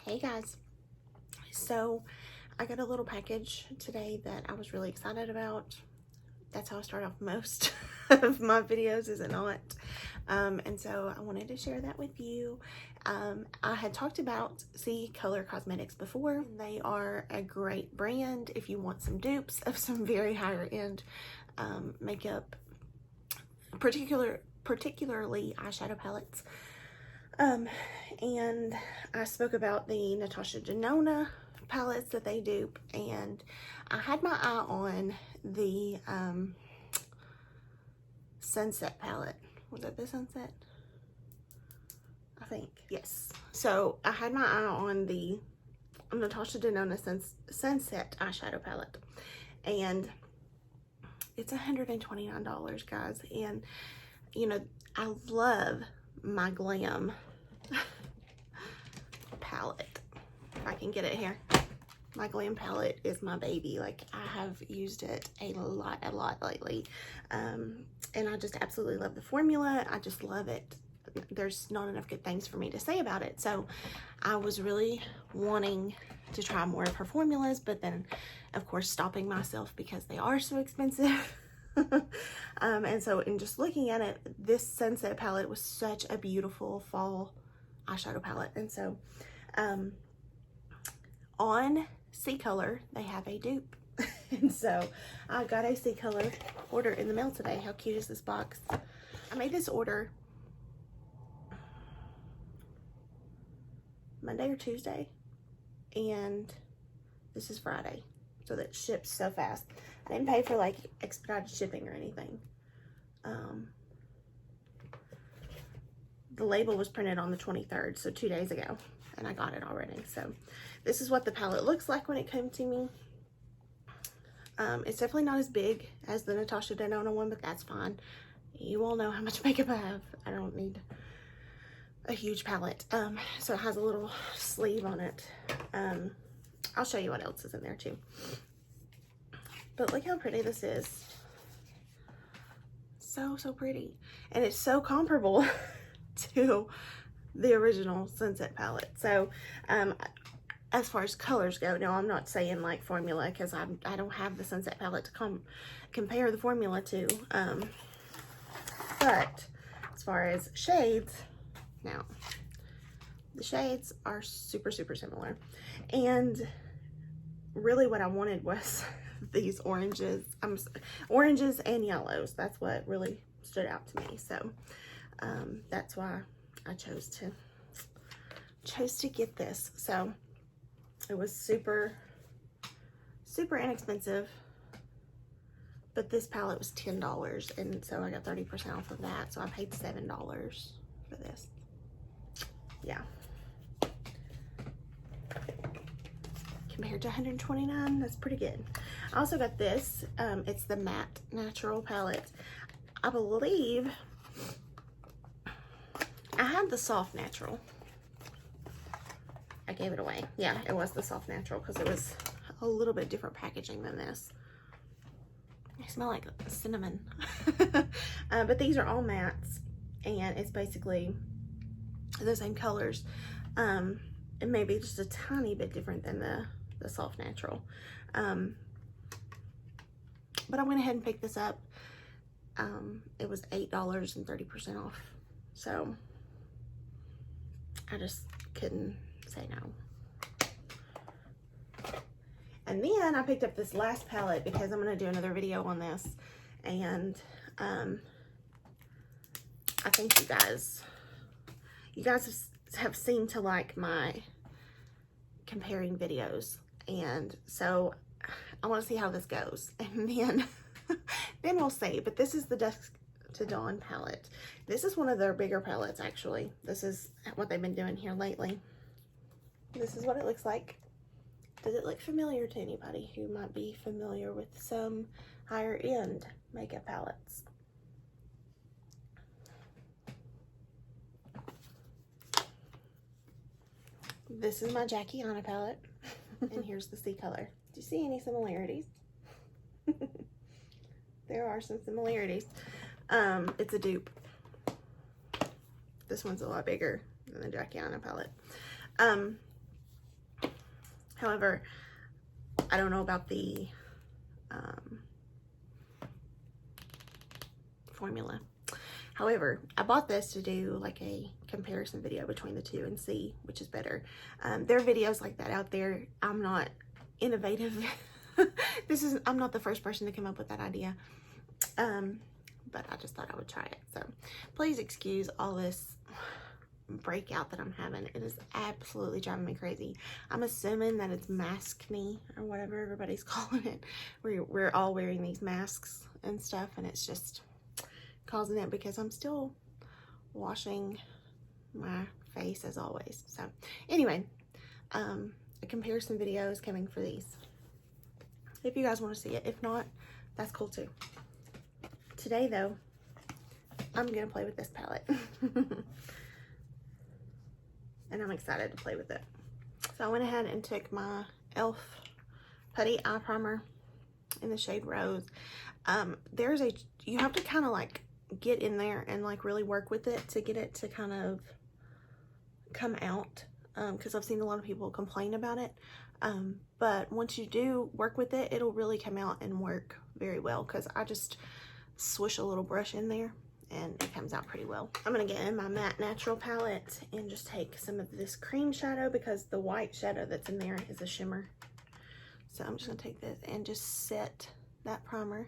Hey guys, so I got a little package today that I was really excited about. That's how I start off most of my videos, is it not? And so I wanted to share that with you. I had talked about CColor Cosmetics before. They are a great brand if you want some dupes of some very higher end makeup, particularly eyeshadow palettes. And I spoke about the Natasha Denona palettes that they dupe, and I had my eye on the Sunset palette. Was it the Sunset? I think, yes. So I had my eye on the Natasha Denona Sunset eyeshadow palette, and it's $129, guys. And you know, I love my Glam palette. If I can get it here. My Glam palette is my baby. Like, I have used it a lot lately. And I just absolutely love the formula. I just love it. There's not enough good things for me to say about it. So I was really wanting to try more of her formulas, but then of course stopping myself because they are so expensive. And so in just looking at it, this Sunset palette was such a beautiful fall eyeshadow palette. And so on CColor, they have a dupe. And so I got a CColor order in the mail today. How cute is this box? I made this order Monday or Tuesday, and this is Friday, so that ships so fast. I didn't pay for like expedited shipping or anything. The label was printed on the 23rd, so 2 days ago, and I got it already. So this is what the palette looks like when it came to me. It's definitely not as big as the Natasha Denona one, but that's fine. You all know how much makeup I have. I don't need a huge palette. So it has a little sleeve on it. I'll show you what else is in there too. But look how pretty this is. So pretty. And it's so comparable to the original Sunset palette. So as far as colors go, no, I'm not saying like formula, because I don't have the Sunset palette to compare the formula to. But as far as shades, now the shades are super similar. And really what I wanted was these oranges and yellows. That's what really stood out to me. So that's why I chose to get this. So it was super inexpensive, but this palette was $10, and so I got 30% off of that, so I paid $7 for this. Yeah, compared to $129, that's pretty good. I also got this. It's the Matte Natural palette. I believe I had the Soft Natural. I gave it away. Yeah, it was the Soft Natural, because it was a little bit different packaging than this. I smell like cinnamon. But these are all mattes, and it's basically the same colors. It may be just a tiny bit different than the Soft Natural. But I went ahead and picked this up. It was $8 and 30% off. So I just couldn't say no. And then I picked up this last palette because I'm going to do another video on this. And I think you guys have seemed to like my comparing videos. And so I want to see how this goes. And then we'll see. But this is the Dusk to Dawn palette. This is one of their bigger palettes, actually. This is what they've been doing here lately. This is what it looks like. Does it look familiar to anybody who might be familiar with some higher end makeup palettes? This is my Jackiana palette. And here's the CColor. Do you see any similarities? There are some similarities. It's a dupe. This one's a lot bigger than the Jackiana palette. However, I don't know about the formula. However, I bought this to do like a comparison video between the two and see which is better. There are videos like that out there. I'm not innovative. I'm not the first person to come up with that idea. But I just thought I would try it. So please excuse all this breakout that I'm having. It is absolutely driving me crazy. I'm assuming that it's maskne or whatever everybody's calling it. We're all wearing these masks and stuff, and it's just causing it because I'm still washing my face as always. So anyway, a comparison video is coming for these if you guys want to see it. If not, that's cool too. Today though, I'm gonna play with this palette. And I'm excited to play with it. So I went ahead and took my e.l.f. Putty Eye Primer in the shade Rose. You have to kind of like get in there and like really work with it to get it to kind of come out, because I've seen a lot of people complain about it, but once you do work with it, it'll really come out and work very well, because I just swish a little brush in there and it comes out pretty well. I'm gonna get in my matte natural palette and just take some of this cream shadow, because the white shadow that's in there is a shimmer. So I'm just gonna take this and just set that primer.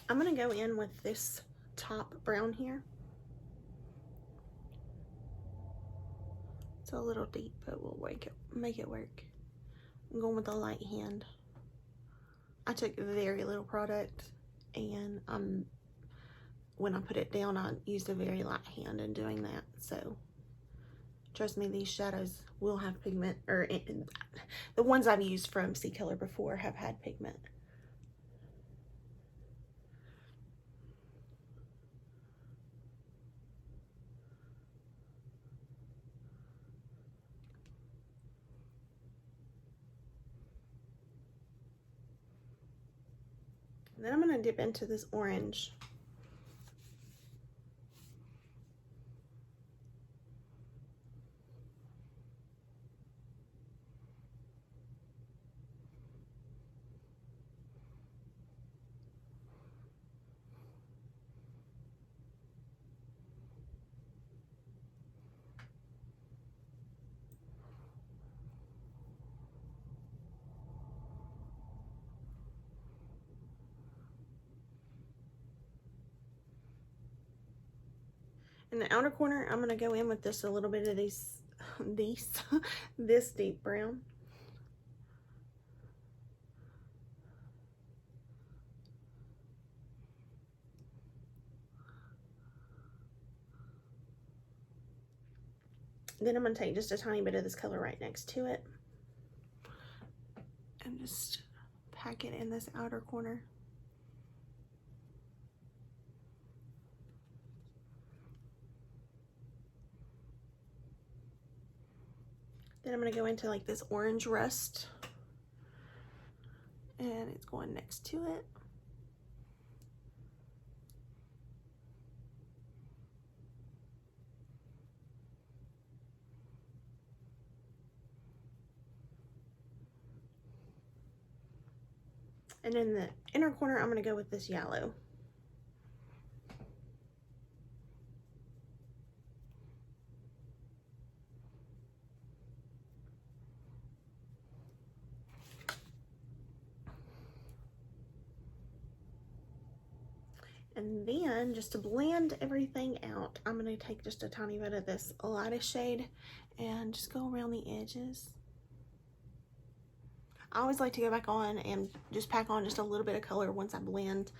I'm gonna go in with this top brown here. It's a little deep, but we'll make it work. I'm going with a light hand. I took very little product, and when I put it down, I used a very light hand in doing that. So trust me, these shadows will have pigment, or the ones I've used from CColor before have had pigment. Then I'm going to dip into this orange. In the outer corner, I'm going to go in with just a little bit of this deep brown. Then I'm going to take just a tiny bit of this color right next to it and just pack it in this outer corner. Then I'm going to go into like this orange rust, and it's going next to it. And in the inner corner, I'm going to go with this yellow. And then, just to blend everything out, I'm going to take just a tiny bit of this lightest shade and just go around the edges. I always like to go back on and just pack on just a little bit of color once I blend,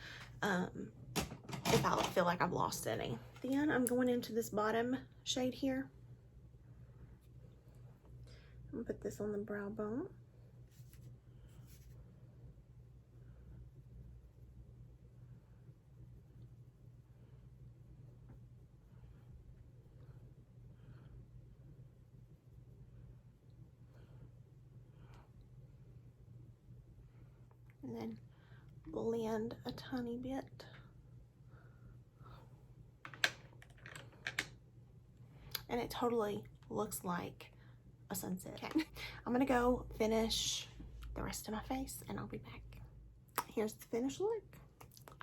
if I feel like I've lost any. Then I'm going into this bottom shade here. I'm going to put this on the brow bone. and then blend a tiny bit. And it totally looks like a sunset. Okay. I'm gonna go finish the rest of my face and I'll be back. Here's the finished look.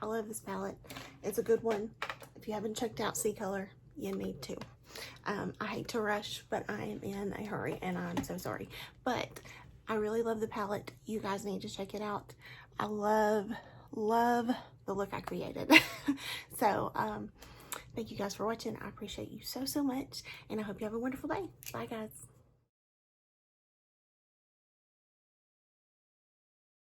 I love this palette. It's a good one. If you haven't checked out CColor, you need to. I hate to rush, but I am in a hurry and I'm so sorry. But I really love the palette. You guys need to check it out. I love the look I created. So, thank you guys for watching. I appreciate you so much, and I hope you have a wonderful day. Bye, guys.